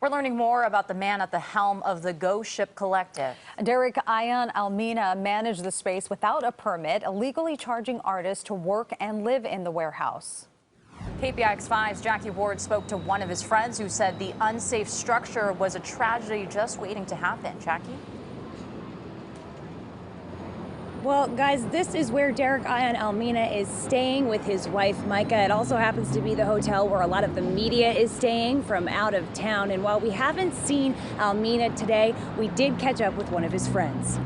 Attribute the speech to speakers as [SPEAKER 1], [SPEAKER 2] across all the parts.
[SPEAKER 1] We're learning more about the man at the helm of the Ghost Ship collective.
[SPEAKER 2] Derrick Ion managed the space without a permit, illegally charging artists to work and live in the warehouse.
[SPEAKER 1] KPIX 5's Jackie Ward spoke to one of his friends who said the unsafe structure was a tragedy just waiting to happen. Jackie?
[SPEAKER 3] Well, guys, this is where Derrick Ion is staying with his wife, Micah. It also happens to be the hotel where a lot of the media is staying from out of town. And while we haven't seen Almina today, we did catch up with one of his friends.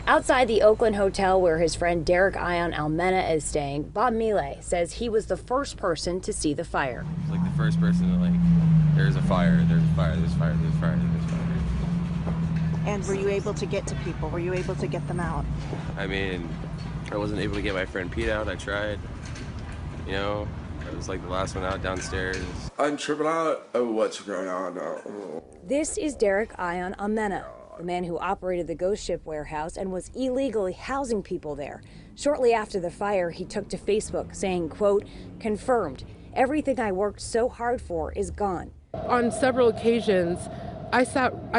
[SPEAKER 3] Outside the Oakland hotel where his friend Derrick Ion is staying, Bob Millet says he was the first person to see the fire.
[SPEAKER 4] It's like the first person to there's a fire, there's fire, there's fire, there's fire, there's fire.
[SPEAKER 5] And were you able to get to people? Were you able to get them out?
[SPEAKER 4] I mean, I wasn't able to get my friend Pete out. I tried. You know, I was like the last one out downstairs.
[SPEAKER 6] I'm tripping out of what's going on now.
[SPEAKER 3] This is Derrick Ion, the man who operated the Ghost Ship warehouse and was illegally housing people there. Shortly after the fire, he took to Facebook saying, quote, "Confirmed. Everything I worked so hard for is gone."
[SPEAKER 7] On several occasions, I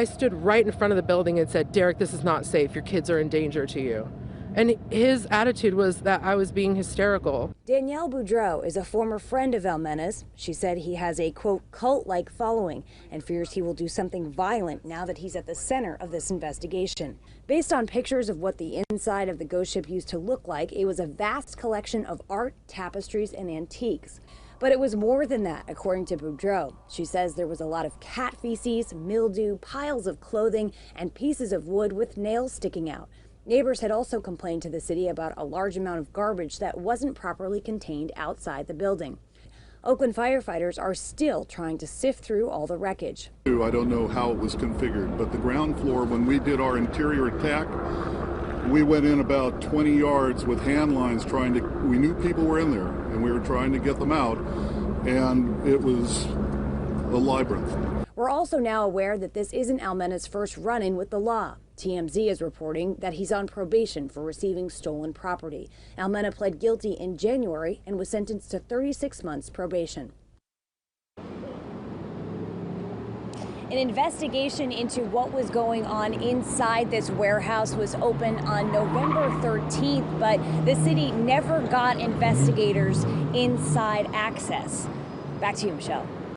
[SPEAKER 7] stood right in front of the building and said, "Derrick, this is not safe. Your kids are in danger to you." And his attitude was that I was being hysterical.
[SPEAKER 3] Danielle Boudreau is a former friend of Almena's. She said he has a, quote, cult-like following and fears he will do something violent now that he's at the center of this investigation. Based on pictures of what the inside of the Ghost Ship used to look like, it was a vast collection of art, tapestries, and antiques. But it was more than that, according to Boudreau. She says there was a lot of cat feces, mildew, piles of clothing, and pieces of wood with nails sticking out. Neighbors had also complained to the city about a large amount of garbage that wasn't properly contained outside the building. Oakland firefighters are still trying to sift through all the wreckage.
[SPEAKER 8] I don't know how it was configured, but the ground floor, when we did our interior attack, we went in about 20 yards with hand lines we knew people were in there, and we were trying to get them out, and it was a labyrinth.
[SPEAKER 3] We're also now aware that this isn't Almena's first run-in with the law. TMZ is reporting that he's on probation for receiving stolen property. Almena pled guilty in January and was sentenced to 36 months probation. An investigation into what was going on inside this warehouse was open on November 13th, but the city never got investigators inside access. Back to you, Michelle.